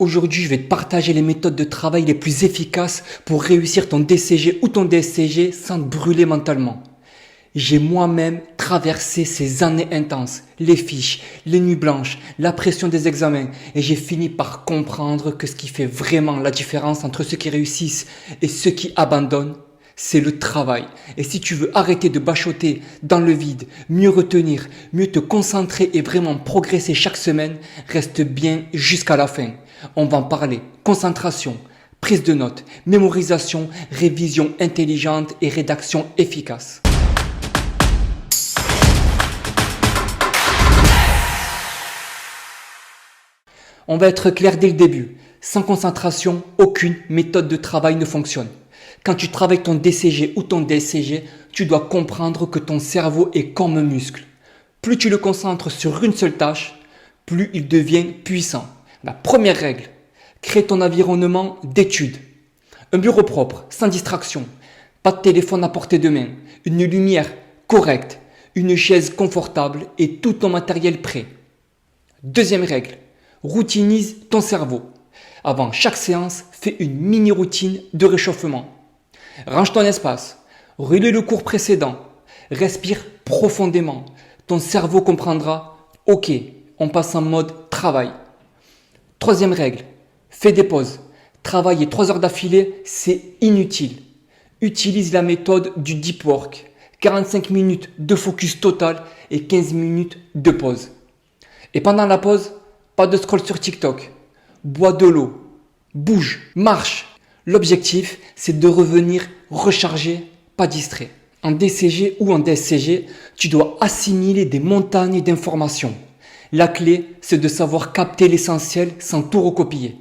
Aujourd'hui, je vais te partager les méthodes de travail les plus efficaces pour réussir ton DCG ou ton DSCG sans te brûler mentalement. J'ai moi-même traversé ces années intenses, les fiches, les nuits blanches, la pression des examens et j'ai fini par comprendre que ce qui fait vraiment la différence entre ceux qui réussissent et ceux qui abandonnent, c'est le travail. Et si tu veux arrêter de bachoter dans le vide, mieux retenir, mieux te concentrer et vraiment progresser chaque semaine, reste bien jusqu'à la fin. On va en parler. Concentration, prise de notes, mémorisation, révision intelligente et rédaction efficace. On va être clair dès le début. Sans concentration, aucune méthode de travail ne fonctionne. Quand tu travailles ton DCG ou ton DSCG, tu dois comprendre que ton cerveau est comme un muscle. Plus tu le concentres sur une seule tâche, plus il devient puissant. La première règle, crée ton environnement d'étude. Un bureau propre, sans distraction, pas de téléphone à portée de main, une lumière correcte, une chaise confortable et tout ton matériel prêt. Deuxième règle, routinise ton cerveau. Avant chaque séance, fais une mini-routine de réchauffement. Range ton espace, relis le cours précédent, respire profondément. Ton cerveau comprendra, ok, on passe en mode travail. Troisième règle, fais des pauses. Travailler 3 heures d'affilée, c'est inutile. Utilise la méthode du deep work. 45 minutes de focus total et 15 minutes de pause. Et pendant la pause, pas de scroll sur TikTok. Bois de l'eau, bouge, marche. L'objectif, c'est de revenir rechargé, pas distrait. En DCG ou en DSCG, tu dois assimiler des montagnes d'informations. La clé, c'est de savoir capter l'essentiel sans tout recopier.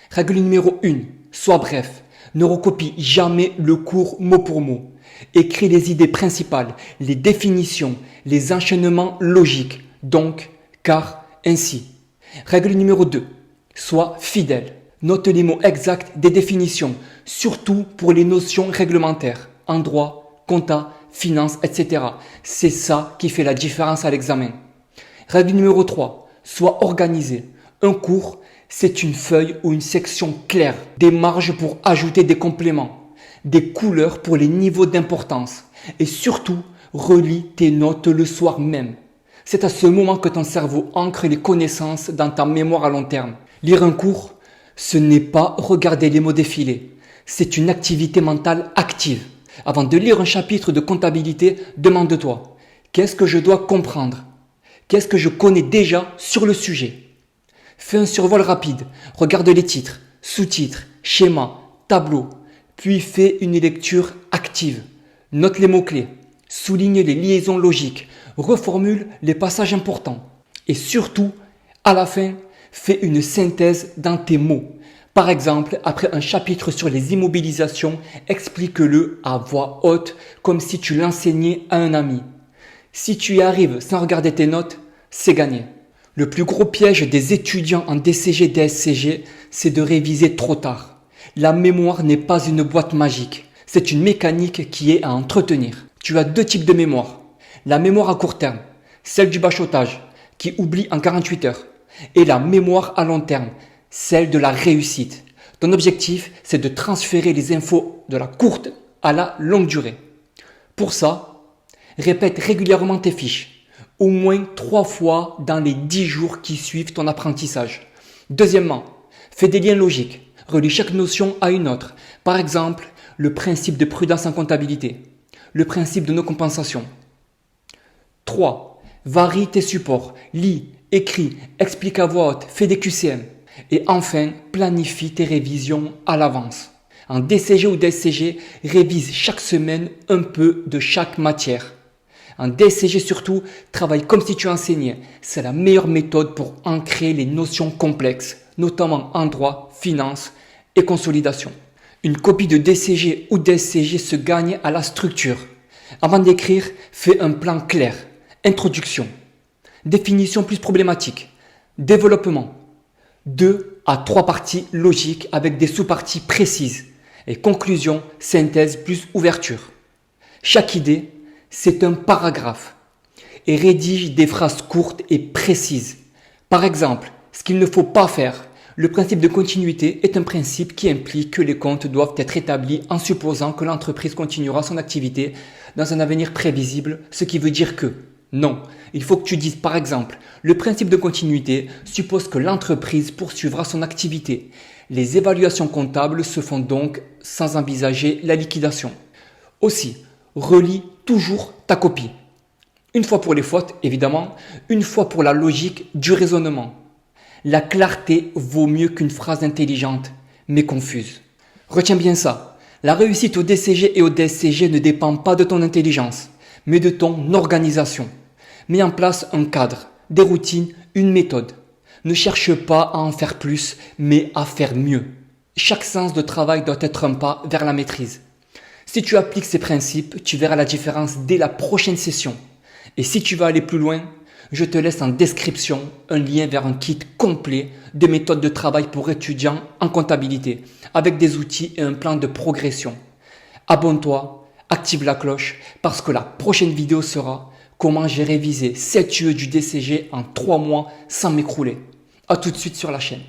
Règle numéro 1, sois bref. Ne recopie jamais le cours mot pour mot. Écris les idées principales, les définitions, les enchaînements logiques. Donc, car, ainsi. Règle numéro 2, sois fidèle. Note les mots exacts des définitions, surtout pour les notions réglementaires, en droit, compta, finance, etc. C'est ça qui fait la différence à l'examen. Règle numéro 3, sois organisé. Un cours, c'est une feuille ou une section claire, des marges pour ajouter des compléments, des couleurs pour les niveaux d'importance et surtout, relis tes notes le soir même. C'est à ce moment que ton cerveau ancre les connaissances dans ta mémoire à long terme. Lire un cours, ce n'est pas regarder les mots défiler. C'est une activité mentale active. Avant de lire un chapitre de comptabilité, demande-toi, qu'est-ce que je dois comprendre? Qu'est-ce que je connais déjà sur le sujet? Fais un survol rapide, regarde les titres, sous-titres, schémas, tableaux, puis fais une lecture active. Note les mots-clés, souligne les liaisons logiques, reformule les passages importants. Et surtout, à la fin, fais une synthèse dans tes mots. Par exemple, après un chapitre sur les immobilisations, explique-le à voix haute comme si tu l'enseignais à un ami. Si tu y arrives sans regarder tes notes, c'est gagné. Le plus gros piège des étudiants en DCG, DSCG, c'est de réviser trop tard. La mémoire n'est pas une boîte magique. C'est une mécanique qui est à entretenir. Tu as 2 types de mémoire. La mémoire à court terme, celle du bachotage, qui oublie en 48 heures. Et la mémoire à long terme, celle de la réussite. Ton objectif, c'est de transférer les infos de la courte à la longue durée. Pour ça, répète régulièrement tes fiches, au moins 3 fois dans les 10 jours qui suivent ton apprentissage. Deuxièmement, fais des liens logiques. Relie chaque notion à une autre. Par exemple, le principe de prudence en comptabilité, le principe de non-compensation. 3. Varie tes supports. Lis, écris, explique à voix haute, fais des QCM. Et enfin, planifie tes révisions à l'avance. En DCG ou DSCG, révise chaque semaine un peu de chaque matière. En DSCG surtout, travaille comme si tu enseignais. C'est la meilleure méthode pour ancrer les notions complexes, notamment en droit, finance et consolidation. Une copie de DCG ou DSCG se gagne à la structure. Avant d'écrire, fais un plan clair. Introduction. Définition plus problématique. Développement. 2 à 3 parties logiques avec des sous-parties précises. Et conclusion, synthèse plus ouverture. Chaque idée, c'est un paragraphe. Et rédige des phrases courtes et précises. Par exemple, ce qu'il ne faut pas faire, Le principe de continuité est un principe qui implique que les comptes doivent être établis en supposant que l'entreprise continuera son activité dans un avenir prévisible, ce qui veut dire que non, il faut que tu dises par exemple, le principe de continuité suppose que l'entreprise poursuivra son activité. Les évaluations comptables se font donc sans envisager la liquidation. Aussi, relis toujours ta copie. Une fois pour les fautes, évidemment, une fois pour la logique du raisonnement. La clarté vaut mieux qu'une phrase intelligente, mais confuse. Retiens bien ça. La réussite au DCG et au DSCG ne dépend pas de ton intelligence, mais de ton organisation. Mets en place un cadre, des routines, une méthode. Ne cherche pas à en faire plus, mais à faire mieux. Chaque séance de travail doit être un pas vers la maîtrise. Si tu appliques ces principes, tu verras la différence dès la prochaine session. Et si tu veux aller plus loin, je te laisse en description un lien vers un kit complet de méthodes de travail pour étudiants en comptabilité, avec des outils et un plan de progression. Abonne-toi, active la cloche, parce que la prochaine vidéo sera comment j'ai révisé 7 UE du DCG en 3 mois sans m'écrouler. A tout de suite sur la chaîne.